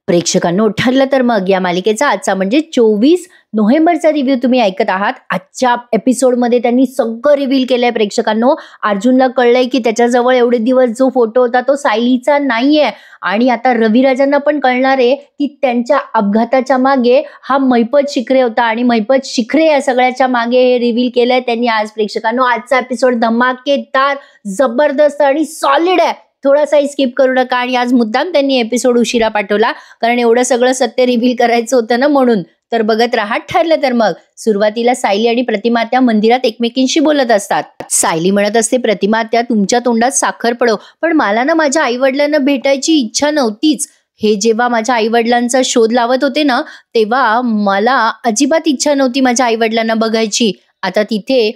प्रेक्षकांनो, ठरलं तर मग या मालिकेचा आजचा म्हणजे 24 नोव्हेंबरचा रिव्ह्यू तुम्ही ऐकत आहात. आजच्या एपिसोडमध्ये त्यांनी सगळं रिव्हील केलंय प्रेक्षकांनो. अर्जुनला कळलंय की त्याच्याजवळ एवढे दिवस जो फोटो होता तो सायलीचा नाहीये आणि आता रविराजांना पण कळणार आहे की त्यांच्या अपघाताच्या मागे हा मैपत शिखरे होता आणि मैपत शिखरे या सगळ्याच्या मागे हे रिव्हील केलंय त्यांनी आज. प्रेक्षकांनो, आजचा एपिसोड धमाकेदार, जबरदस्त आणि सॉलिड आहे. थोडासा स्किप करू नका. आणि आज मुद्दाम त्यांनी एपिसोड उशिरा पाठवला कारण एवढं सगळं सत्य रिव्हील करायचं होतं ना, म्हणून. तर बघत राहा. ठरलं तर मग. सुरुवातीला सायली आणि प्रतिमा त्या मंदिरात एकमेकींशी बोलत असतात. सायली म्हणत असते, प्रतिमा त्या तुमच्या तोंडात साखर पडो, पण मला ना माझ्या आईवडिलांना भेटायची इच्छा नव्हतीच. हे जेव्हा माझ्या आईवडिलांचा शोध लावत होते ना, तेव्हा मला अजिबात इच्छा नव्हती माझ्या आईवडिलांना बघायची. आता तिथे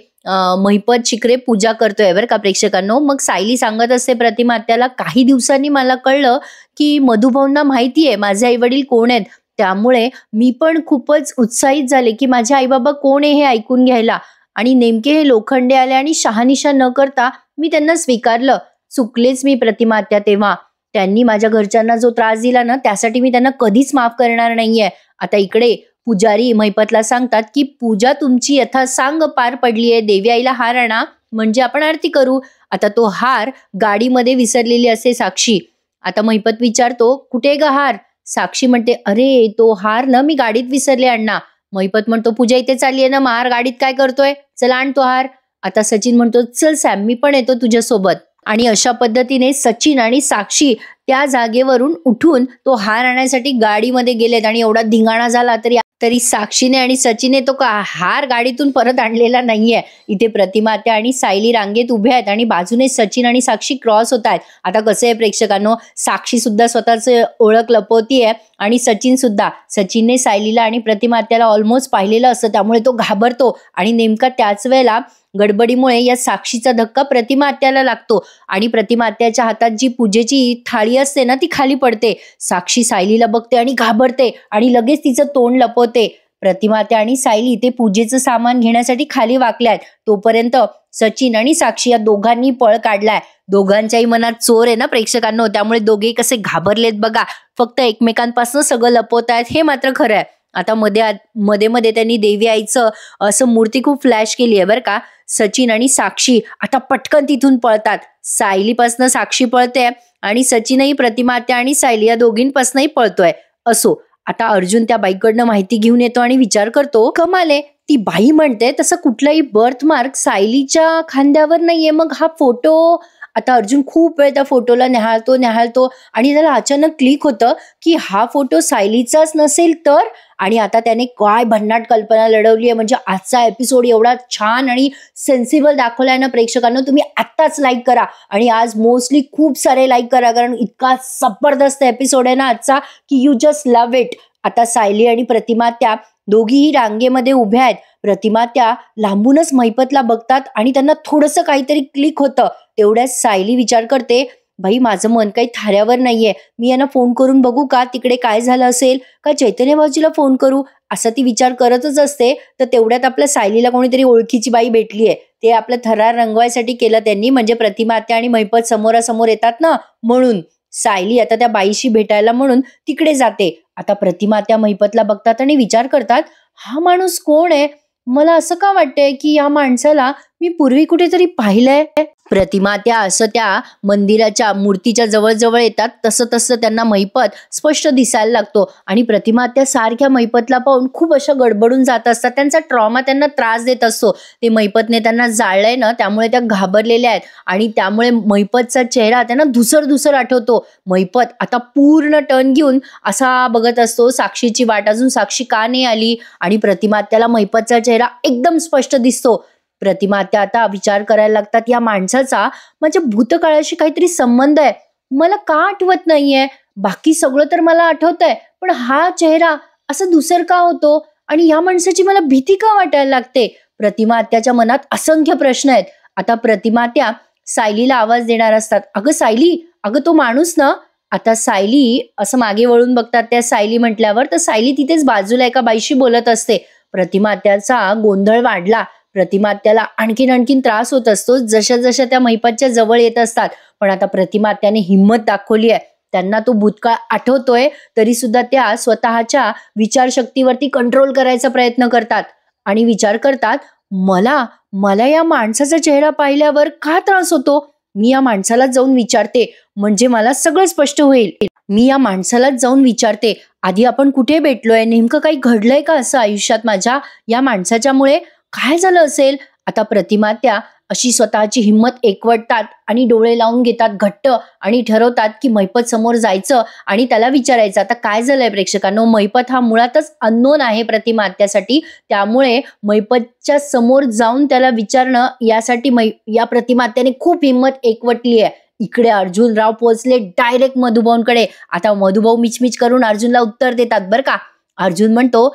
महिपत शिखरे पूजा करतोय बरं का प्रेक्षकांनो. मग सायली सांगत असते प्रतिमा त्याला, काही दिवसांनी मला कळलं की मधुभाऊंना माहिती आहे माझे आई वडील कोण आहेत, त्यामुळे मी पण खूपच उत्साहित झाले की माझे आई बाबा कोण आहे हे ऐकून घ्यायला. आणि नेमके हे लोखंडे आले आणि शहानिशा न करता मी त्यांना स्वीकारलं. चुकलेच मी प्रतिमा त्या. तेव्हा त्यांनी माझ्या घरच्यांना जो त्रास दिला ना, त्यासाठी मी त्यांना कधीच माफ करणार नाहीये. आता इकडे पुजारी महिपतला सांगतात की पूजा तुमची यथासांग पार पडलीये, देवी आईला हार आणा म्हणजे आपण आरती करू. आता तो हार गाडीमध्ये विसरलेली असते साक्षी. आता महिपत विचारतो, कुठे ग हार? साक्षी म्हणते, अरे तो हार ना मी गाडीत विसरले अण्णा. महिपत म्हणतो, पूजा इथे चालली आहे ना, मग हार गाडीत काय करतोय? चला आण तो हार. आता सचिन म्हणतो, चल सॅम मी पण येतो तुझ्यासोबत. आणि अशा पद्धतीने सचिन आणि साक्षी त्या जागेवरून उठून तो हार आणण्यासाठी गाडीमध्ये गेलेत. आणि एवढा धिंगाणा झाला तरी साक्षीने आणि सचिने तो हार गाडीतून परत आणलेला नाहीये. इथे प्रतिमा त्या आणि सायली रांगेत उभ्या आहेत आणि बाजूने सचिन आणि साक्षी क्रॉस होत आहेत. आता कसं आहे प्रेक्षकांनो, साक्षी सुद्धा स्वतःच ओळख लपवतीये आणि सचिन सुद्धा. सचिनने सायलीला आणि प्रतिमा त्याला ऑलमोस्ट पाहिलेलं असतं, त्यामुळे तो घाबरतो. आणि नेमका त्याच वेळेला गडबडीमुळे या साक्षीचा धक्का प्रतिमा आत्याला लागतो आणि प्रतिमा आत्याच्या हातात जी पूजेची थाळी असते ना, ती खाली पडते. साक्षी सायलीला बघते आणि घाबरते आणि लगेच तिचं तोंड लपवते. प्रतिमा आत्या आणि सायली ते पूजेचं सामान घेण्यासाठी खाली वाकल्यात. तोपर्यंत सचिन आणि साक्षी या दोघांनी पळ काढलाय. दोघांच्याही मनात चोर आहे ना प्रेक्षकांनो, त्यामुळे दोघे कसे घाबरलेत बघा. फक्त एकमेकांपासून सगळं लपवतायत हे मात्र खरं आहे. आता मध्ये त्यांनी देवी आईचं असं मूर्ती खूप फ्लॅश केली आहे बरं का. सचिन आणि साक्षी आता पटकन तिथून पळतात. सायलीपासनं साक्षी पळते आणि सचिनही प्रतिमा आत्या आणि सायली या दोघींपासनंही पळतोय. असो, आता अर्जुन त्या बाईकडनं माहिती घेऊन येतो आणि विचार करतो, कमाले ती बाई म्हणते तसं कुठलाही बर्थमार्क सायलीच्या खांद्यावर नाहीये, मग हा फोटो. आता अर्जुन खूप वेळ त्या फोटोला न्याहाळतो आणि त्याला अचानक क्लिक होतं की हा फोटो सायलीचाच नसेल तर. आणि आता त्याने काय भन्नाट कल्पना लढवली आहे. म्हणजे आजचा एपिसोड एवढा छान आणि सेन्सिबल दाखवलाय ना प्रेक्षकांनो, तुम्ही आत्ताच लाईक करा आणि आज मोस्टली खूप सारे लाईक करा, कारण इतका जबरदस्त एपिसोड आहे ना आजचा की यू जस्ट लव्ह इट. आता सायली आणि प्रतिमा त्या दोघीही रांगेमध्ये उभ्या आहेत. प्रतिमा त्या लांबूनच महिपतला बघतात आणि त्यांना थोडंसं काहीतरी क्लिक होतं. तेवढ्यात सायली विचार करते, भाई माझं मन काही थाऱ्यावर नाहीये, मी यांना फोन करून बघू का, तिकडे काय झालं असेल, का चैतन्य भाऊजीला फोन करू, असा ती विचार करतच असते. तर तेवढ्यात आपल्या सायलीला कोणीतरी ओळखीची बाई भेटलीये. ते आपलं थरार रंगवायसाठी केलं त्यांनी, म्हणजे प्रतिमा आत्या आणि महिपत समोरासमोर येतात ना, म्हणून. सायली आता त्या बाईशी भेटायला म्हणून तिकडे जाते. आता प्रतिमा त्या महिपतला बघतात आणि विचार करतात, हा माणूस कोण आहे? मला असं का वाटतंय की या माणसाला मी पूर्वी कुठेतरी पाहिलंय. प्रतिमा त्या असं त्या मंदिराच्या मूर्तीच्या जवळ येतात तसं त्यांना महिपत स्पष्ट दिसायला लागतो. आणि प्रतिमा त्या सारख्या महिपतला पाहून खूप अशा गडबडून जात असतात. त्यांचा ट्रॉमा त्यांना त्रास देत असतो. ते महिपतने त्यांना जाळलंय ना, त्यामुळे त्या घाबरलेल्या आहेत आणि त्यामुळे महिपतचा चेहरा त्यांना धुसर आठवतो. महिपत आता पूर्ण टर्न घेऊन असा बघत असतो साक्षीची वाट, अजून साक्षी का नाही आली. आणि प्रतिमा त्याला महिपतचा चेहरा एकदम स्पष्ट दिसतो. प्रतिमा त्या आता विचार करायला लागतात, या माणसाचा माझ्या भूतकाळाशी काहीतरी संबंध आहे, मला का आठवत नाहीये. बाकी सगळं तर मला आठवतंय, पण हा चेहरा असा धुसर का होतो आणि या माणसाची मला भीती का वाटायला लागते. प्रतिमा आत्याच्या मनात असंख्य प्रश्न आहेत. आता प्रतिमा त्या सायलीला आवाज देणार असतात, अगं सायली, अगं तो माणूस ना. आता सायली असं मागे वळून बघतात. त्या सायली म्हटल्यावर तर सायली तिथेच बाजूला एका बाईशी बोलत असते. प्रतिमा आत्याचा गोंधळ वाढला. प्रतिमा आत्याला आणखीन त्रास होत असतो जशा त्या महिपतच्या जवळ येत असतात. पण आता प्रतिमा आत्याने हिंमत दाखवली आहे. त्यांना तो भूतकाळ आठवतोय तरी सुद्धा त्या स्वतःच्या विचारशक्तीवरती कंट्रोल करायचा प्रयत्न करतात आणि विचार करतात, मला मला या माणसाचा चेहरा पाहिल्यावर का त्रास होतो? मी या माणसाला जाऊन विचारते, म्हणजे मला सगळं स्पष्ट होईल. मी या माणसालाच जाऊन विचारते, आधी आपण कुठे भेटलोय, नेमकं काही घडलंय का असं आयुष्यात माझ्या? या माणसाच्यामुळे काय झालं असेल? आता प्रतिमा त्या अशी स्वतःची हिंमत एकवटतात आणि डोळे लावून घेतात घट्ट आणि ठरवतात की महिपत समोर जायचं आणि त्याला विचारायचं. आता काय झालंय प्रेक्षकांनो, महिपत हा मुळातच अननोन आहे प्रतिमा आत्यासाठी, त्यामुळे महिपतच्या समोर जाऊन त्याला विचारणं यासाठी या प्रतिमा आत्याने खूप हिंमत एकवटली आहे. इकडे अर्जुनराव पोहोचले डायरेक्ट मधुभाऊंकडे. आता मधुभाऊ मिचमिच करून अर्जुनला उत्तर देतात बरं का. अर्जुन म्हणतो,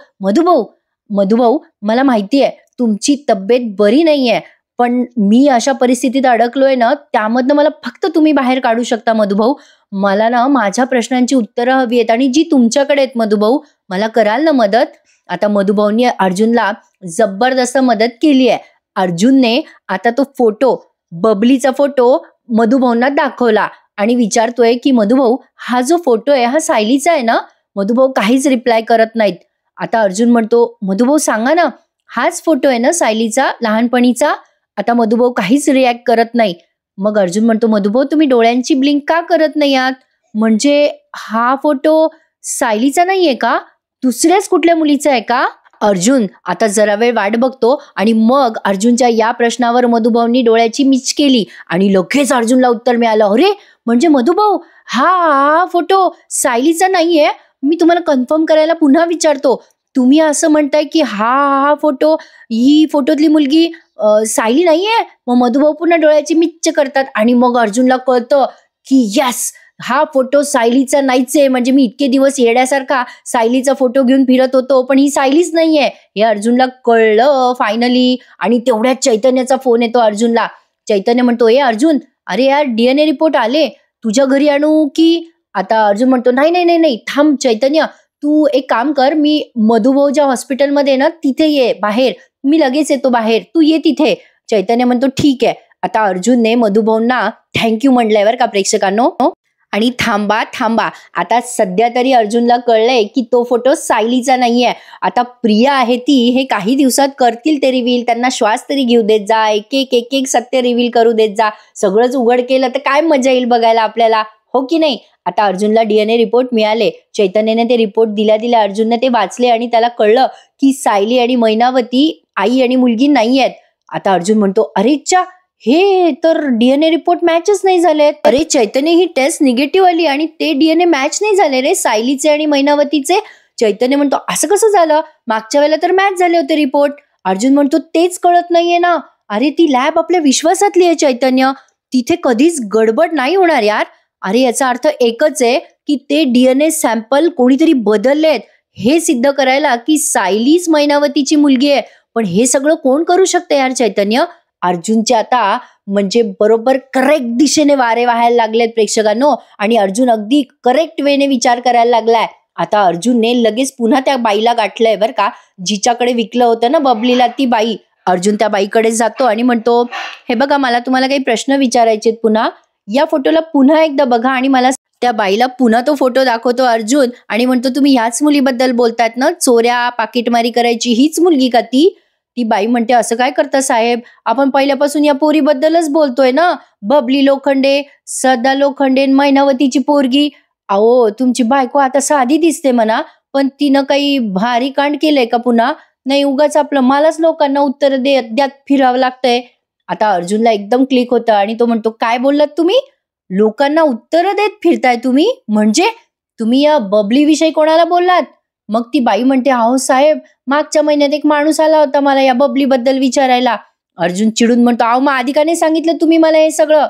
मधुभाऊ मला माहिती आहे तुमची तब्येत बरी नाहीये, पण मी अशा परिस्थितीत अडकलोय ना, त्यामधनं मला फक्त तुम्ही बाहेर काढू शकता मधुभाऊ. मला ना माझ्या प्रश्नांची उत्तरं हवी आहेत आणि जी तुमच्याकडे आहेत मधुभाऊ, मला कराल ना मदत? आता मधुभाऊंनी अर्जुनला जबरदस्त मदत केली आहे. अर्जुनने आता तो फोटो, बबलीचा फोटो मधुभाऊंना दाखवला आणि विचारतोय की मधुभाऊ, हा जो फोटो आहे हा सायलीचा आहे ना? मधुभाऊ काहीच रिप्लाय करत नाहीत. आता अर्जुन म्हणतो, मधुभाऊ सांगा ना, हाच फोटो आहे ना सायलीचा लहानपणीचा? आता मधुभाऊ काहीच रिॲक्ट करत नाही. मग अर्जुन म्हणतो, मधुभाऊ तुम्ही डोळ्यांची ब्लिंक का करत नाही आहात? म्हणजे हा फोटो सायलीचा नाहीये का? दुसऱ्याच कुठल्या मुलीचा आहे का? अर्जुन आता जरा वेळ वाट बघतो आणि मग अर्जुनच्या या प्रश्नावर मधुभाऊंनी डोळ्याची मिच केली आणि लगेच अर्जुनला उत्तर मिळालं, अरे म्हणजे मधुभाऊ हा फोटो सायलीचा नाहीये? मी तुम्हाला कन्फर्म करायला पुन्हा विचारतो, तुम्ही असं म्हणताय की हा फोटो, ही फोटोतली मुलगी सायली नाहीये? मग मधुभाऊ पुन्हा डोळ्याची मिच करतात आणि मग अर्जुनला कळतं की यस, हा फोटो सायलीचा नाहीच आहे. म्हणजे मी इतके दिवस येड्यासारखा सायलीचा फोटो घेऊन फिरत होतो, पण ही सायलीच नाहीये हे अर्जुनला कळलं फायनली. आणि तेवढ्यात चैतन्याचा फोन येतो अर्जुनला. चैतन्य म्हणतो, ए अर्जुन, अरे यार DNA रिपोर्ट आले, तुझ्या घरी आणू की? आता अर्जुन म्हणतो, नाही नाही नाही नाही, थांब चैतन्य, तू एक काम कर, मी मधुभाऊच्या हॉस्पिटलमध्ये ना तिथे ये बाहेर, मी लगेच येतो बाहेर, तू ये तिथे. चैतन्य म्हणतो ठीक आहे. आता अर्जुनने मधुभाऊंना थँक्यू म्हणलंय बरं का प्रेक्षकांनो. आणि थांबा, आता सध्या तरी अर्जुनला कळलंय की तो फोटो सायलीचा नाहीये. आता प्रिया आहे ती, हे काही दिवसात करतील ते रिव्हील. त्यांना श्वास तरी घेऊ देत जा, एक एक सत्य रिव्हील करू देत जा. सगळंच उघड केलं तर काय मजा येईल बघायला आपल्याला, हो की नाही? आता अर्जुनला DNA रिपोर्ट मिळाले. चैतन्याने ते रिपोर्ट दिल्या अर्जुनने ते वाचले आणि त्याला कळलं की सायली आणि मैनावती आई आणि मुलगी नाही आहेत. आता अर्जुन म्हणतो, अरे च्या, हे तर DNA रिपोर्ट मॅचच नाही झाले. अरे चैतन्य, ही टेस्ट निगेटिव्ह आली आणि ते DNA मॅच नाही झाले रे सायलीचे आणि मैनावतीचे. चैतन्य म्हणतो, असं कसं झालं? मागच्या वेळेला तर मॅच झाले होते रिपोर्ट. अर्जुन म्हणतो, तेच कळत नाहीये ना. अरे ती लॅब आपल्या विश्वासातली आहे चैतन्य, तिथे कधीच गडबड नाही होणार यार. अरे याचा अर्थ एकच आहे की ते DNA सॅम्पल कोणीतरी बदललेत हे सिद्ध करायला की सायलीच मैनावतीची मुलगी आहे. पण हे सगळं कोण करू शकतं यार चैतन्य? अर्जुनचे आता म्हणजे बरोबर करेक्ट दिशेने वारे वाहायला लागलेत प्रेक्षकांनो आणि अर्जुन अगदी करेक्ट वेने विचार करायला लागलाय. आता अर्जुनने लगेच पुन्हा त्या बाईला गाठलंय बरं का, जिच्याकडे विकलं होतं ना बबलीला ती बाई. अर्जुन त्या बाईकडे जातो आणि म्हणतो, हे बघा, मला तुम्हाला काही प्रश्न विचारायचे आहेत. पुन्हा या फोटोला पुन्हा एकदा बघा. आणि मला त्या बाईला पुन्हा तो फोटो दाखवतो अर्जुन आणि म्हणतो, तुम्ही ह्याच मुलीबद्दल बोलतात ना, चोऱ्या पाकिटमारी करायची हीच मुलगी का ती? ती बाई म्हणते, असं काय करता साहेब, आपण पहिल्यापासून या पोरीबद्दलच बोलतोय ना, बबली लोखंडे, सदा लोखंडे, मैनावतीची पोरगी. अहो तुमची बायको आता साधी दिसते म्हणा, पण तिनं काही भारी कांड केलंय का पुन्हा? नाही, उगाच आपलं मलाच लोकांना उत्तर द्यात फिरावं लागतंय. आता अर्जुनला एकदम क्लिक होतं आणि तो म्हणतो, काय बोललात तुम्ही? लोकांना उत्तर देत फिरताय तुम्ही? म्हणजे तुम्ही या बबली विषयी कोणाला बोललात? मग ती बाई म्हणते, अहो साहेब, मागच्या महिन्यात एक माणूस आला होता मला या बबली बद्दल विचारायला. अर्जुन चिडून म्हणतो, अहो मग आधी का नाही सांगितलं तुम्ही मला हे सगळं?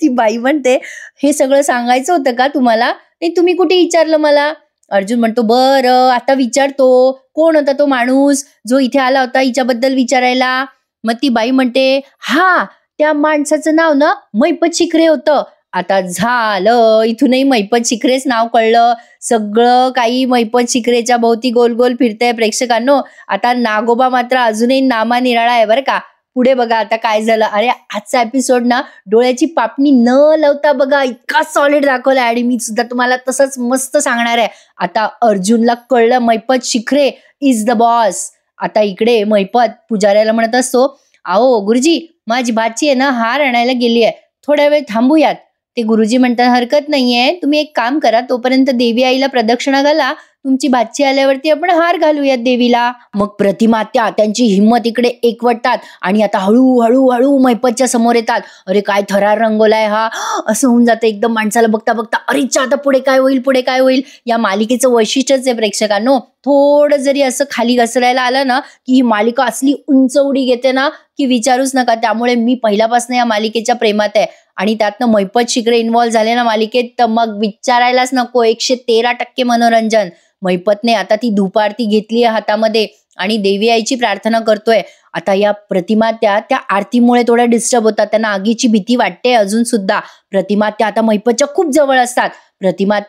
ती बाई म्हणते, हे सगळं सांगायचं होतं का तुम्हाला? नाही, तुम्ही कुठे विचारलं मला? अर्जुन म्हणतो, बरं आता विचारतो, कोण होता तो माणूस जो इथे आला होता हिच्याबद्दल विचारायला? मग ती बाई म्हणते, हा, त्या माणसाचं नाव ना महिपत शिखरे होतं. आता झालं, इथूनही महिपत शिखरेच नाव कळलं. सगळं काही महिपत शिखरेच्या भोवती गोल गोल फिरतंय प्रेक्षकांनो. आता नागोबा मात्र अजूनही नामा निराळा आहे बरं का. पुढे बघा आता काय झालं. अरे आजचा एपिसोड ना डोळ्याची पापणी न लावता बघा इतका सॉलिड दाखवला आणि मी सुद्धा तुम्हाला तसंच मस्त सांगणार आहे. आता अर्जुनला कळलं मैपत शिखरे इज द बॉस. आता इकडे मैपत पुजाऱ्याला म्हणत असतो, अहो गुरुजी माझी भाची आहे ना हार आणायला गेली आहे, थोड्या वेळ थांबूयात. ते गुरुजी म्हणतात हरकत नाहीये, तुम्ही एक काम करा, तोपर्यंत देवी आईला प्रदक्षिणा घाला, तुमची भाची आल्यावरती आपण हार घालूयात देवीला. मग प्रतिमात्या त्यांची हिंमत इकडे एकवटतात आणि आता हळूहळू हळू मैपतच्या समोर येतात. अरे काय थरार रंगवलाय हा, असं होऊन जातं एकदम माणसाला बघता बघता. अरेच्या आता पुढे काय होईल, पुढे काय होईल. या मालिकेचं वैशिष्ट्यच आहे प्रेक्षकांनो, थोडं जरी असं खाली घसरायला आलं ना की ही मालिका असली उंच उडी घेते ना की विचारूच नका. त्यामुळे मी पहिल्यापासून या मालिकेच्या प्रेमात आहे आणि त्यातनं मैपत शिखरे इन्व्हॉल्व्ह झाले ना मालिकेत तर मग विचारायलाच नको. 113% मनोरंजन. मैपतने आता ती धूपारती घेतली आहे हातामध्ये आणि देवी आईची प्रार्थना करतोय. आता या प्रतिमा त्या आरतीमुळे थोड्या डिस्टर्ब होतात, त्यांना आगीची भीती वाटते अजून सुद्धा. प्रतिमा आता मैपतच्या खूप जवळ असतात. प्रतिमा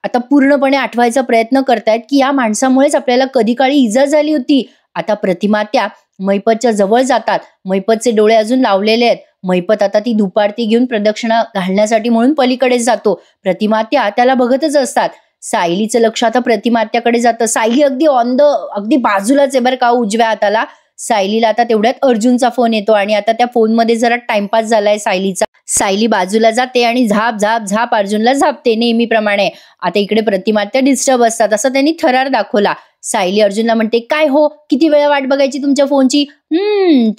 आता पूर्णपणे आठवायचा प्रयत्न करतायत की या माणसामुळेच आपल्याला कधी काळी इजा झाली होती. आता प्रतिमा मैपतच्या जवळ जातात. मैपतचे डोळे अजून लावलेले आहेत. मैपत आता ती धूपारती घेऊन प्रदक्षिणा घालण्यासाठी म्हणून पलीकडे जातो. प्रतिमा त्याला बघतच असतात. सायलीचं लक्ष आता प्रतिमात्याकडे जातं. सायली अगदी बाजूलाच आहे बरं का उजव्या हाताला. सायलीला आता तेवढ्यात अर्जुनचा फोन येतो आणि आता त्या फोनमध्ये जरा टाइमपास झालाय सायलीचा. सायली बाजूला जाते आणि झाप झाप झाप अर्जुनला झापते नेहमीप्रमाणे. आता इकडे प्रतिमात्या डिस्टर्ब असतात असं त्यांनी थरार दाखवला. सायली अर्जुनला म्हणते, काय हो किती वेळा वाट बघायची तुमच्या फोनची.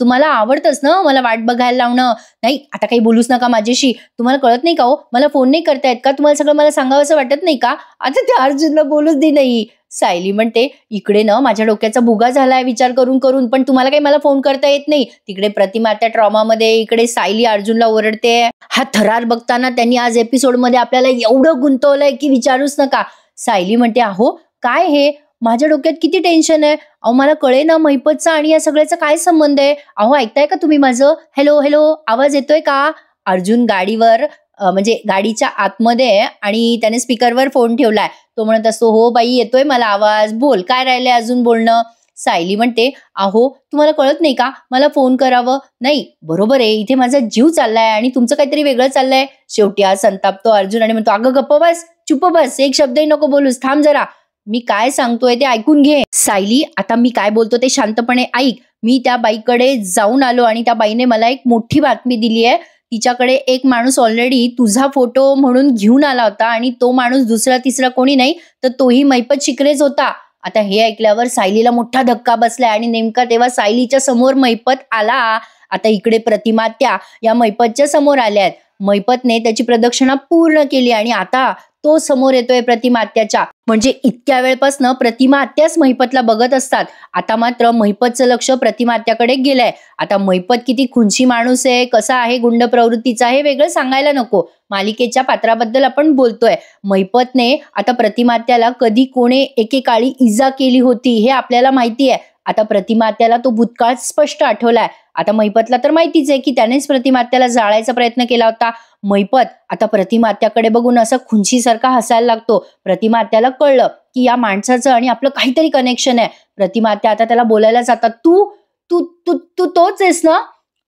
तुम्हाला आवडतच ना मला वाट बघायला लावणं. नाही आता काही बोलूच नका माझ्याशी. तुम्हाला कळत नाही का हो, मला फोन नाही करतायत का, तुम्हाला सगळं मला सांगावं असं वाटत नाही का. आता त्या अर्जुनला बोलूच दे नाही. सायली म्हणते, इकडे ना माझ्या डोक्याचा भुगा झालाय विचार करून करून, पण तुम्हाला काही मला फोन करता येत नाही. तिकडे प्रतिमा त्या ट्रॉमामध्ये, इकडे सायली अर्जुनला ओरडते. हा थरार बघताना त्यांनी आज एपिसोडमध्ये आपल्याला एवढं गुंतवलंय की विचारूच नका. सायली म्हणते, अहो काय हे, माझ्या डोक्यात किती टेन्शन आहे. अहो मला कळे ना मैपतचा आणि या सगळ्याचा काय संबंध आहे. अहो ऐकताय का तुम्ही माझं, हॅलो हॅलो आवाज येतोय का. अर्जुन गाडीवर म्हणजे गाडीच्या आतमध्ये आणि त्याने स्पीकरवर फोन ठेवलाय. तो म्हणत असतो, हो बाई येतोय मला आवाज, बोल काय राहिलंय अजून बोलणं. सायली म्हणते, अहो तुम्हाला कळत नाही का मला फोन करावं. नाही बरोबर आहे, इथे माझा जीव चाललाय आणि तुमचं काहीतरी वेगळं चाललंय. शेवटी आज संतापतो अर्जुन आणि म्हणतो, अगं गप्प बस, चुप बस, एक शब्दही नको बोलूस, थांब जरा, मी काय सांगतोय ते ऐकून घे. सायली आता मी काय बोलतो ते शांतपणे ऐक. मी त्या बाईकडे जाऊन आलो आणि त्या बाईने मला एक मोठी बातमी दिली आहे. तिच्याकडे एक माणूस ऑलरेडी तुझा फोटो म्हणून घेऊन आला होता आणि तो माणूस दुसरा तिसरा कोणी नाही तर तोही मैपत शिखरेच होता. आता हे ऐकल्यावर सायलीला मोठा धक्का बसलाय आणि नेमका तेव्हा सायलीच्या समोर मैपत आला. आता इकडे प्रतिमा या मैपतच्या समोर आल्यात. मैपतने त्याची प्रदक्षिणा पूर्ण केली आणि आता तो समोर येतोय प्रतिमा आत्याच्या. म्हणजे इतक्या वेळपासनं प्रतिमा आत्याच मैपतला बघत असतात. आता मात्र मैपतचं लक्ष प्रतिमा आत्याकडे गेलंय. आता मैपत किती खुंची माणूस आहे, कसा आहे गुंड प्रवृत्तीचा, हे वेगळं सांगायला नको, मालिकेच्या पात्राबद्दल आपण बोलतोय. मैपतने आता प्रतिमा आत्याला कधी कोणे एकेकाळी इजा केली होती हे आपल्याला माहिती आहे. आता प्रतिमा आत्याला तो भूतकाळ स्पष्ट आठवलाय. आता मैपतला तर माहितीच आहे की त्यानेच प्रतिमा आत्याला जाळायचा प्रयत्न केला होता. मैपत आता प्रतिमा आत्याकडे बघून असं खुंचीसारखा हसायला लागतो. प्रतिमा आत्याला कळलं की या माणसाचं आणि आपलं काहीतरी कनेक्शन आहे. प्रतिमा आत्या आता त्याला बोलायला जातात, तू तू तू तू तोच आहेस ना.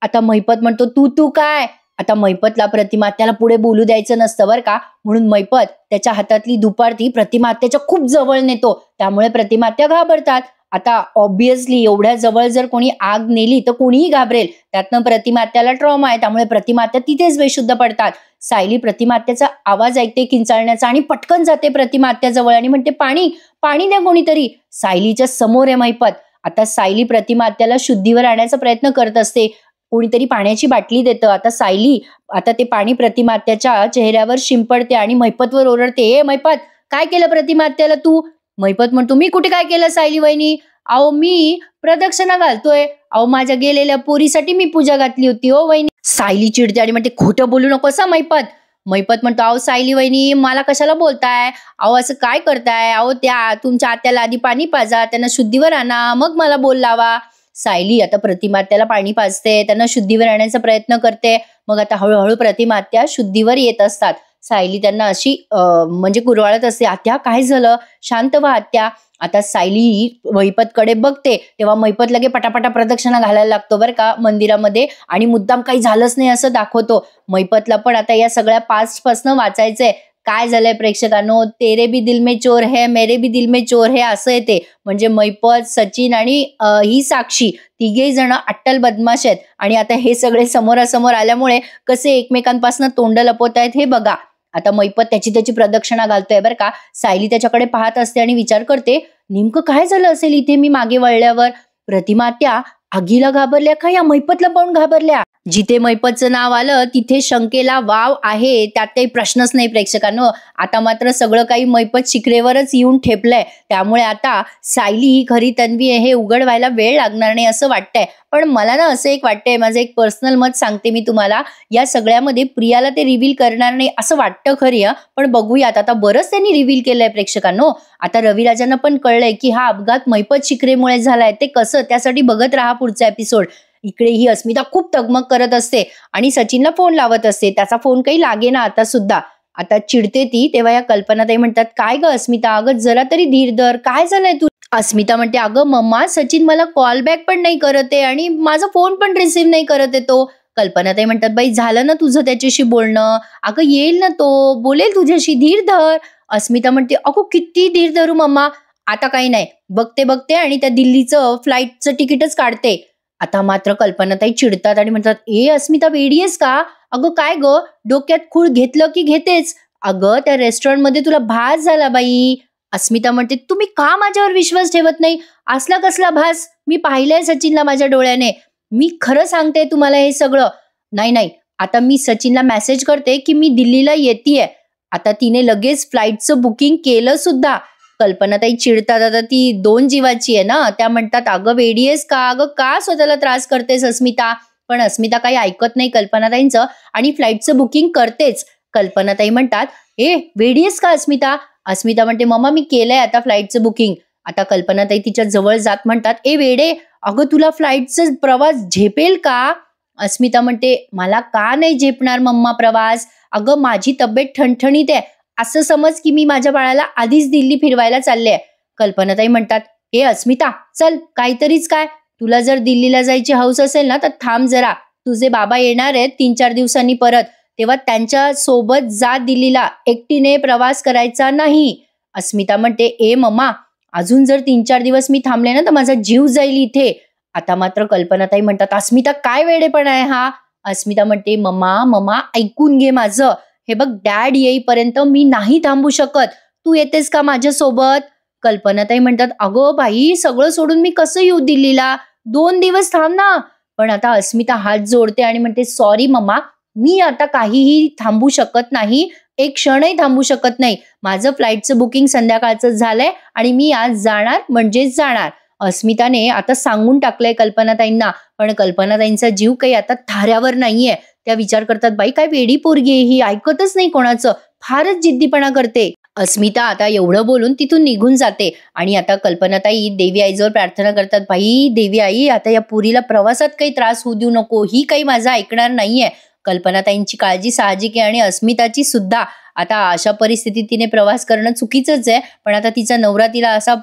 आता मैपत म्हणतो, तू तू काय. आता मैपतला प्रतिमा आत्याला पुढे बोलू द्यायचं नसतं बरं का, म्हणून मैपत त्याच्या हातातली दुपारती प्रतिमा आत्याच्या खूप जवळ नेतो. त्यामुळे प्रतिमा आत्या घाबरतात. आता ऑब्विसली एवढ्या जवळ जर कोणी आग नेली तर कोणीही घाबरेल. त्यातनं प्रतिमा आत्याला ट्रॉमा आहे, त्यामुळे प्रतिमा आत्या तिथेच बेशुद्ध पडतात. सायली प्रतिमा आत्याचा आवाज ऐकते किंचाळण्याचा आणि पटकन जाते प्रतिमा आत्याजवळ आणि म्हणते, पाणी पाणी द्या कोणीतरी. सायलीच्या समोर आहे मैपत. आता सायली प्रतिमा आत्याला शुद्धीवर आणण्याचा प्रयत्न करत असते. कोणीतरी पाण्याची बाटली देतं. आता सायली आता ते पाणी प्रतिमा आत्याच्या चेहऱ्यावर शिंपडते आणि मैपतवर ओरडते, ए मैपत काय केलं प्रतिमा आत्याला तू. मैपत म्हणतो, मी कुठे काय केलं सायली वहिनी, अहो मी प्रदक्षिणा घालतोय, अहो माझ्या गेलेल्या पोरीसाठी मी पूजा घातली होती हो वहिनी. सायली चिडते आणि म्हणते, खोटं बोलू नकोस मैपत. मैपत म्हणतो, अहो सायली वहिनी मला कशाला बोलताय, अहो असं काय करताय, अहो त्या तुमच्या आत्याला आधी पाणी पाजा, त्यांना शुद्धीवर आणा, मग मला बोल लावा. सायली आता प्रतिमा आत्याला पाणी पाजते, त्यांना शुद्धीवर आणण्याचा प्रयत्न करते. मग आता हळूहळू प्रतिमा आत्या शुद्धीवर येत असतात. सायली त्यांना अशी म्हणजे कुरवाळत असते, आत्या काय झालं, शांत व्हा आत्या. आता सायली महिपतकडे बघते तेव्हा महिपत लगे पटापटा प्रदक्षिणा घालायला लागतो बरं का मंदिरामध्ये, आणि मुद्दाम काही झालंच नाही असं दाखवतो. महिपतला पण आता या सगळ्या पास्ट पासून वाचायचंय. काय झालंय प्रेक्षकांनो, तेरे भी दिल में चोर है मेरे भी दिल में चोर है असं येते. म्हणजे महिपत, सचिन आणि ही साक्षी तिघेही जण अट्टल बदमाश आहेत, आणि आता हे सगळे समोरासमोर आल्यामुळे कसे एकमेकांपासून तोंड लपवत आहेत हे बघा. आता महिपत त्याची प्रदक्षिणा घालतोय बरं का. सायली त्याच्याकडे पाहत असते आणि विचार करते, नेमकं काय झालं असेल इथे मी मागे वळल्यावर. प्रतिमा त्या आगीला घाबरल्या का या महिपतला पाहून घाबरल्या. जिथे महिपतचं नाव आलं तिथे शंकेला वाव आहे, त्यात काही प्रश्नच नाही प्रेक्षकांनो. आता मात्र सगळं काही महिपत शिखरेवरच येऊन ठेपलंय. त्यामुळे आता सायली ही खरी तन्वी आहे हे उघड व्हायला वेळ लागणार नाही असं वाटतंय. पण मला ना असं एक वाटतंय, माझं एक पर्सनल मत सांगते मी तुम्हाला, या सगळ्यामध्ये प्रियाला ते रिव्हील करणार नाही असं वाटतं खरी, पण बघूयात. आता बरंच त्यांनी रिव्हील केलंय प्रेक्षकांनो. आता रविराजांना पण कळलंय की हा अपघात महिपत शिखरेमुळे झालाय. ते कसं, त्यासाठी बघत राहा पुढचा एपिसोड. इकडे ही अस्मिता खूप तगमग करत असते आणि सचिनला फोन लावत असते. त्याचा फोन काही लागे ना आता सुद्धा. आता चिडते ती. तेव्हा या कल्पनाताई म्हणतात, काय ग अस्मिता, अगं जरा तरी धीर धर, काय झालंय तू. अस्मिता म्हणते, अगं मम्मा सचिन मला कॉल बॅक पण नाही करत आहे आणि माझा फोन पण रिसीव्ह नाही करत आहे तो. कल्पनाताई म्हणतात, बाई झालं ना तुझं त्याच्याशी बोलणं, अगं येईल ना तो, बोलेल तुझ्याशी, धीर धर. अस्मिता म्हणते, अगो किती धीर धरू मम्मा, आता काही नाही, बघते आणि त्या दिल्लीचं फ्लाईटचं तिकीटच काढते. आता मात्र कल्पनाताई चिडतात आणि म्हणतात, ए अस्मिता वेडी आहेस का, अगं काय ग, डोक्यात खूळ घेतलं की घेतेच, अगं त्या रेस्टॉरंटमध्ये तुला भास झाला बाई. अस्मिता म्हणते, तुम्ही का माझ्यावर विश्वास ठेवत नाही, असला कसला भास, मी पाहिलंय सचिनला माझ्या डोळ्याने, मी खरं सांगते तुम्हाला हे सगळं. नाही, आता मी सचिनला मेसेज करते की मी दिल्लीला येतेय. आता तिने लगेच फ्लाईटचं बुकिंग केलं सुद्धा. कल्पनाताई चिडतात, आता ती 2 जीवाची आहे ना, त्या म्हणतात, अगं वेडी आहेस का, अगं का स्वतःला त्रास करतेस अस्मिता. पण अस्मिता काही ऐकत नाही कल्पनाताईंचं आणि फ्लाईटचं बुकिंग करतेच. कल्पनाताई म्हणतात, ए वेडी आहेस का अस्मिता. अस्मिता म्हणते, मम्मा मी केलंय आता फ्लाईटचं बुकिंग. आता कल्पनाताई तिच्या जवळ जात म्हणतात, ए वेडे, अगं तुला फ्लाईटचं प्रवास झेपेल का. अस्मिता म्हणते, मला का नाही झेपणार मम्मा प्रवास, अगं माझी तब्येत ठणठणीत आहे, असं समज की मी माझ्या बाळाला आधीच दिल्ली फिरवायला चालले. कल्पनाताई म्हणतात, ए अस्मिता चल, काहीतरीच काय, तुला जर दिल्लीला जायची हौस असेल ना तर थांब जरा, तुझे बाबा येणार आहेत 3-4 दिवसांनी परत, तेव्हा त्यांच्या सोबत जा दिल्लीला, एकटीने प्रवास करायचा नाही. अस्मिता म्हणते, ए मम्मा अजून जर 3-4 दिवस मी थांबले ना तर माझा जीव जाईल इथे. आता मात्र कल्पनाताई म्हणतात, अस्मिता काय वेडेपणा आहे हा. अस्मिता म्हणते, मम्मा ऐकून घे माझं, हे बघ डॅड येईपर्यंत मी नाही थांबू शकत, तू येतेस का माझ्यासोबत. कल्पनाताई म्हणतात, अगो बाई सगळं सोडून मी कसं येऊ दिल्लीला, 2 दिवस थांब ना. पण आता अस्मिता हात जोडते आणि म्हणते, सॉरी मम्मा, मी आता काहीही थांबू शकत नाही, एक क्षणही थांबू शकत नाही, माझं फ्लाईटचं बुकिंग संध्याकाळचं झालंय आणि मी आज जाणार म्हणजेच जाणार. अस्मिताने आता सांगून टाकलंय कल्पनाताईंना, पण कल्पनाताईंचा जीव काही आता थाऱ्यावर नाहीये. त्या विचार करतात, बाई काय वेडी पोरगी आहे ही, ऐकतच नाही कोणाचं, फारच जिद्दीपणा करते. अस्मिता आता एवढं बोलून तिथून निघून जाते आणि आता कल्पनाताई देवी आईजवळ प्रार्थना करतात, बाई देवी आई आता या पुरीला प्रवासात काही त्रास होऊ देऊ नको, ही काही माझं ऐकणार नाहीये. कल्पनाताईंची काळजी साहजिक आहे आणि अस्मिताची सुद्धा. आता अशा परिस्थितीत तिने प्रवास करणं चुकीचंच आहे, पण आता तिचा नवरा तिला असा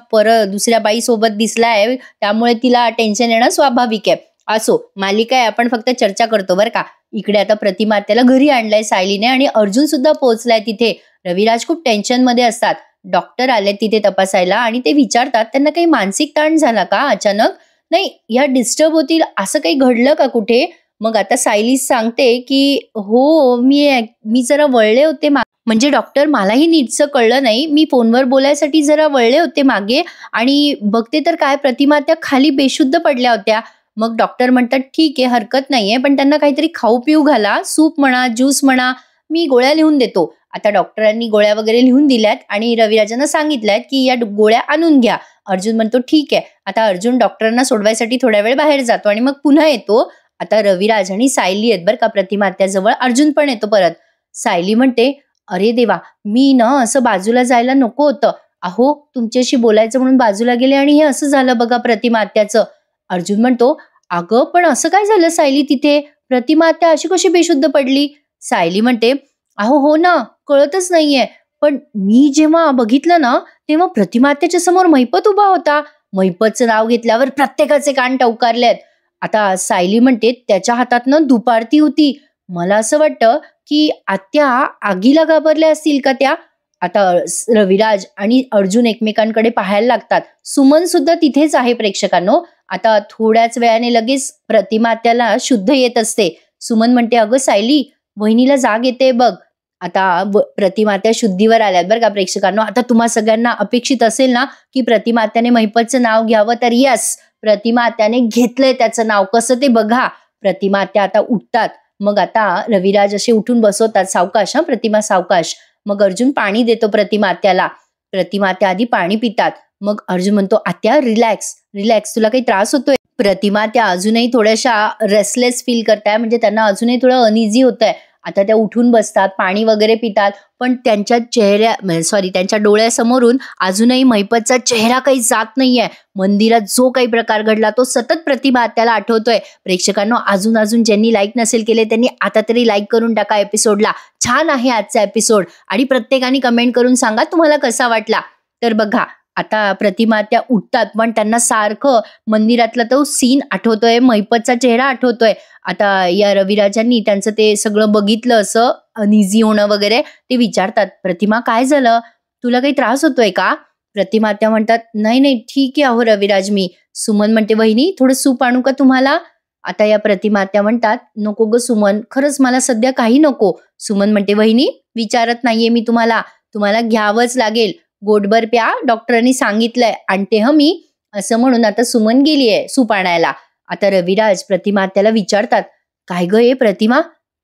दुसऱ्या बाई सोबत दिसलाय, त्यामुळे तिला टेन्शन येणं स्वाभाविक आहे. असो, मालिका आहे, आपण फक्त चर्चा करतो बरं का. इकडे आता प्रतिमा त्याला घरी आणलाय सायलीने आणि अर्जुन सुद्धा पोहोचलाय तिथे. रविराज खूप टेन्शन मध्ये असतात. डॉक्टर आले तिथे तपासायला आणि ते विचारतात, त्यांना काही मानसिक ताण झाला का अचानक, नाही या डिस्टर्ब होतील असं काही घडलं का कुठे. मग आता सायली सांगते की हो मी जरा वळले होते म्हणजे डॉक्टर मलाही नीटचं कळलं नाही, मी फोनवर बोलायसाठी जरा वळले होते मागे आणि बघते तर काय प्रतिमा त्या खाली बेशुद्ध पडल्या होत्या. मग डॉक्टर म्हणतात, ठीक आहे हरकत नाहीये, पण त्यांना काहीतरी खाऊ पिऊ घाला, सूप म्हणा ज्यूस म्हणा, मी गोळ्या लिहून देतो. आता डॉक्टरांनी गोळ्या वगैरे लिहून दिल्यात आणि रविराजांना सांगितल्यात की या गोळ्या आणून घ्या. अर्जुन म्हणतो ठीक आहे. आता अर्जुन डॉक्टरांना सोडवायसाठी थोड्या वेळ बाहेर जातो आणि मग पुन्हा येतो. आता रविराज आणि सायली आहेत बरं का प्रतिमा आत्याजवळ. अर्जुन पण येतो परत. सायली म्हणते, अरे देवा, मी ना असं बाजूला जायला नको होतं, अहो तुमच्याशी बोलायचं म्हणून बाजूला गेले आणि हे असं झालं बघा प्रतिमा आत्याचं. अर्जुन म्हणतो, अगं पण असं काय झालं सायली तिथे, प्रतिमा आत्या अशी कशी बेशुद्ध पडली. सायली म्हणते, अहो हो ना, कळतच नाहीये. पण मी जेव्हा बघितलं ना, तेव्हा प्रतिमा आत्याच्या समोर महिपत उभा होता. महिपतचं नाव घेतल्यावर प्रत्येकाचे कान टवकारलेत. आता सायली म्हणते त्याच्या हातात ना धूपारती होती. मला असं वाटतं, की आत्या आगीला घाबरल्या असतील का त्या? आता रविराज आणि अर्जुन एकमेकांकडे पाहायला लागतात. सुमन सुद्धा तिथेच आहे प्रेक्षकांनो. आता थोड्याच वेळाने लगेच प्रतिमा आत्याला शुद्ध येत असते. सुमन म्हणते, अगं सायली, वहिनीला जाग येते बघ. आता प्रतिमा त्या शुद्धीवर आल्यात बरं का प्रेक्षकांनो. आता तुम्हा सगळ्यांना अपेक्षित असेल ना, की प्रतिमा आत्याने महिपतचं नाव घ्यावं, तर यस, प्रतिमा आत्याने घेतलंय त्याचं नाव. कसं ते बघा. प्रतिमा आत्या आता उठतात. मग आता रविराज असे उठून बसवतात, सावकाश हा प्रतिमा, सावकाश. मग अर्जुन पाणी देतो प्रतिमा आत्याला. प्रतिमा आत्या आधी पाणी पितात. मग अर्जुन म्हणतो, आत्या रिलॅक्स रिलॅक्स, तुला काही त्रास होतोय? प्रतिमा त्या अजूनही थोड्याशा रेस्टलेस फील करताय, म्हणजे त्यांना अजूनही थोडं अनइझी होतंय. आता त्या उठून बसतात, पाणी वगैरे पितात, पण त्यांच्या त्यांच्या डोळ्यासमोरून अजूनही महिपतचा चेहरा काही जात नाहीये. मंदिरात जो काही प्रकार घडला तो सतत प्रतिमा आत्याला आठवतोय. प्रेक्षकांनो, अजून ज्यांनी लाईक नसेल केले त्यांनी आता तरी लाईक करून टाका एपिसोडला. छान आहे आजचा एपिसोड आणि प्रत्येकाने कमेंट करून सांगा तुम्हाला कसा वाटला. तर बघा, आता प्रतिमा आत्या उठतात, पण त्यांना सारखं मंदिरातला तो सीन आठवतोय, महिपतचा चेहरा आठवतोय. आता या रविराजांनी त्यांचं ते सगळं बघितलं, असं अनइझी होणं वगैरे. ते विचारतात, प्रतिमा काय झालं, तुला काही त्रास होतोय का? प्रतिमा आत्या म्हणतात, नाही नाही ठीक आहे अहो रविराज मी. सुमन म्हणते, वहिनी थोडं सूप आणू का तुम्हाला? आता या प्रतिमा आत्या म्हणतात, नको ग सुमन, खरंच मला सध्या काही नको. सुमन म्हणते, वहिनी विचारत नाहीये मी तुम्हाला, तुम्हाला घ्यावंच लागेल. गोटभर प्या, डॉक्टरांनी सांगितलंय, आणते ह मी. असं म्हणून आता सुमन गेलीये सूप आणायला. आता रविराज प्रतिमा आत्याला विचारतात, काय ग ये प्रतिमा,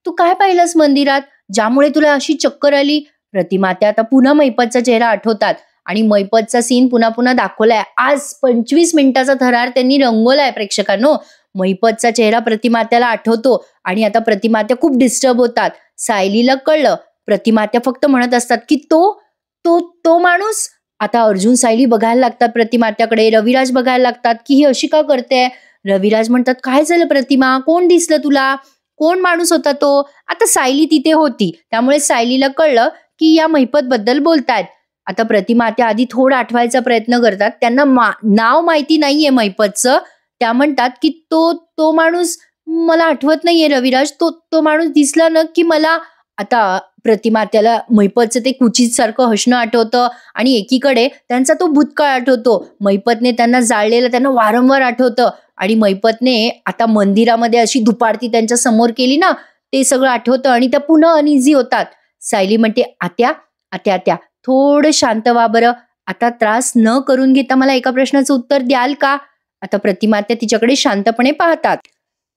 तू काय पाहिलंस मंदिरात ज्यामुळे तुला अशी चक्कर आली? प्रतिमा आत्या आता पुन्हा महिपतचा चेहरा आठवतात आणि महिपतचा सीन पुन्हा पुन्हा दाखवलाय. आज 25 मिनिटाचा थरार त्यांनी रंगवलाय प्रेक्षकांनो. महिपतचा चेहरा प्रतिमा आत्याला आठवतो आणि आता प्रतिमा आत्या खूप डिस्टर्ब होतात. सायलीला कळलं. प्रतिमा आत्या फक्त म्हणत असतात की तो तो तो माणूस. आता अर्जुन सायली बघायला लागतात प्रतिमा आत्याकडे. रविराज बघायला लागतात की ही अशी का करते. रविराज म्हणतात, काय झालं प्रतिमा, कोण दिसलं तुला, कोण माणूस होता तो? आता सायली तिथे होती, त्यामुळे सायलीला कळलं की या महिपत बद्दल बोलतायत. आता प्रतिमा आत्या आधी थोडं आठवायचा प्रयत्न करतात. त्यांना नाव माहिती नाहीये महिपतचं. त्या म्हणतात की तो माणूस मला आठवत नाहीये रविराज, तो माणूस दिसला ना की मला. आता प्रतिमा आत्याला महिपतचं ते कुचित सारखं हसणं आठवतं आणि एकीकडे त्यांचा तो भूतकाळ आठवतो. महिपतने त्यांना जाळलेलं त्यांना वारंवार आठवतं आणि महिपतने आता मंदिरामध्ये अशी धुपारती त्यांच्या समोर केली ना, ते सगळं आठवतं आणि त्या पुन्हा अनइझी होतात. सायली म्हणते, आत्या आत्या आत्या थोडं शांत व्हा बरं. आता त्रास न करून घेता मला एका प्रश्नाचं उत्तर द्याल का? आता प्रतिमा आत्या तिच्याकडे शांतपणे पाहतात.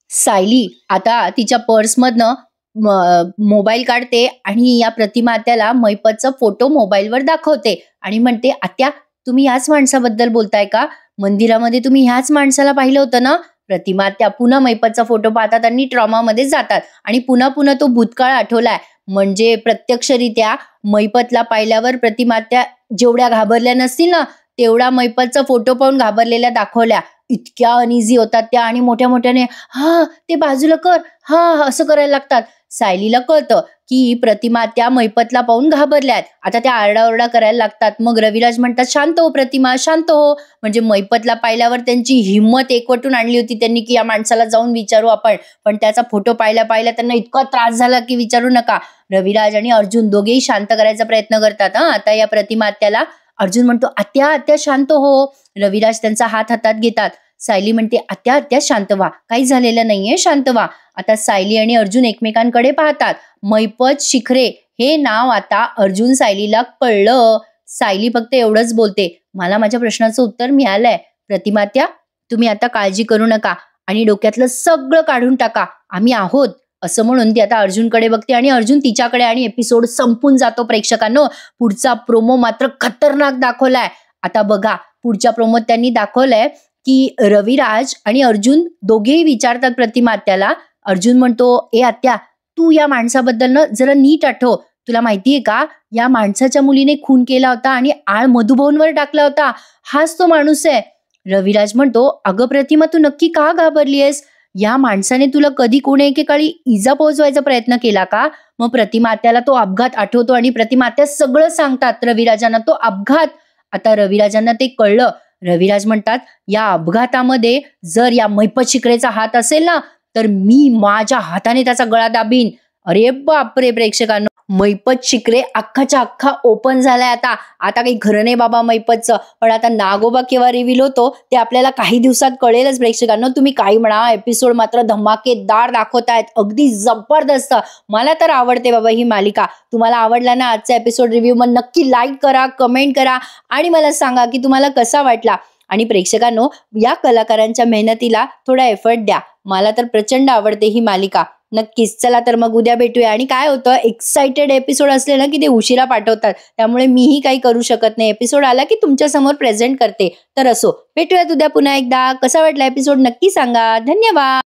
सायली आता तिच्या पर्समधनं मोबाईल काढते आणि या प्रतिमा आत्याला महिपतचा फोटो मोबाईलवर दाखवते आणि म्हणते, आत्या तुम्ही ह्याच माणसाबद्दल बोलताय का? मंदिरामध्ये तुम्ही ह्याच माणसाला पाहिलं होतं ना? प्रतिमा आत्या पुन्हा महिपतचा फोटो पाहतात आणि ट्रॉमामध्ये जातात आणि पुन्हा पुन्हा तो भूतकाळ आठवलाय. म्हणजे प्रत्यक्षरित्या महिपतला पाहिल्यावर प्रतिमा आत्या जेवढ्या घाबरल्या नसतील ना, तेवढा महिपतचा फोटो पाहून घाबरलेल्या दाखवल्या. इतक्या अनइझी होतात त्या आणि मोठ्या मोठ्याने हा ते बाजूला कर, हा असं करायला लागतात. सायलीला कळतं की प्रतिमा त्या महिपतला पाहून घाबरल्यात. आता त्या आरडाओरडा करायला लागतात. मग रविराज म्हणतात, शांत हो प्रतिमा, शांत हो. म्हणजे महिपतला पाहिल्यावर त्यांची हिंमत एकवटून आणली होती त्यांनी की या माणसाला जाऊन विचारू आपण. पण त्याचा फोटो पाहिल्या त्यांना इतका त्रास झाला की विचारू नका. रविराज आणि अर्जुन दोघेही शांत करायचा प्रयत्न करतात. आता या प्रतिमा आत्याला. अर्जुन म्हणतो, आत्या आत्या शांत हो. रविराज त्यांचा हात हातात घेतात. सायली म्हणते, आत्या आत्या शांत व्हा, काही झालेलं नाहीये, शांत व्हा. आता सायली आणि अर्जुन एकमेकांकडे पाहतात. महिपत शिखरे हे नाव आता अर्जुन सायलीला कळलं. सायली फक्त एवढंच बोलते, मला माझ्या प्रश्नाचं उत्तर मिळालंय. प्रतिमा आत्या तुम्ही आता काळजी करू नका आणि डोक्यातलं सगळं काढून टाका, आम्ही आहोत. असं म्हणून ती आता अर्जुनकडे बघते आणि अर्जुन तिच्याकडे आणि एपिसोड संपून जातो. प्रेक्षकांनो, पुढचा प्रोमो मात्र खतरनाक दाखवलाय. आता बघा, पुढच्या प्रोमोत त्यांनी दाखवलंय की रविराज आणि अर्जुन दोघेही विचारतात प्रतिमा आत्याला. अर्जुन म्हणतो, ए आत्या तू या माणसाबद्दल ना जरा नीट आठव, तुला माहितीये का या माणसाच्या मुलीने खून केला होता आणि आळ मधुभाऊंवर टाकला होता, हाच तो माणूस आहे. रविराज म्हणतो, अगं प्रतिमा तू नक्की का घाबरलीयस? या माणसाने तुला कधी कोणी एकेकाळी इजा पोहोचवायचा प्रयत्न केला का? मग प्रतिमा आत्याला तो अपघात आठवतो आणि प्रतिमा आत्या सगळं सांगतात रविराजांना तो अपघात. आता रविराजांना ते कळलं. रविराज म्हणतात, या अपघातामध्ये जर या मैपत शिकरेचा हात असेल ना, तर मी माझ्या हाताने त्याचा गळा दाबीन. अरे बापरे प्रेक्षकांनो, मैपत शिकरे अख्खाच्या अख्खा ओपन झालाय आता. आता काही खरं नाही बाबा मैपतचं. पण आता नागोबा केव्हा रिव्हील होतो ते आपल्याला काही दिवसात कळेलच प्रेक्षकांनो. तुम्ही काही म्हणा, एपिसोड मात्र धमाकेदार दाखवतायत, अगदी जबरदस्त. मला तर आवडते बाबा ही मालिका. तुम्हाला आवडला ना आजचा एपिसोड रिव्ह्यू? मग नक्की लाईक करा, कमेंट करा आणि मला सांगा की तुम्हाला कसा वाटला. आणि प्रेक्षकांनो, या कलाकारांच्या मेहनतीला थोडा एफर्ट द्या. मला तर प्रचंड आवडते ही मालिका. नक्कीच. चला तर मग उद्या भेटूया. आणि काय होतं, एक्साइटेड एपिसोड असले ना की ते उशिरा पाठवतात, त्यामुळे मीही काही करू शकत नाही. एपिसोड आला की तुमच्या समोर प्रेझेंट करते. तर असो, भेटूयात उद्या पुन्हा एकदा. कसा वाटला एपिसोड नक्की सांगा. धन्यवाद.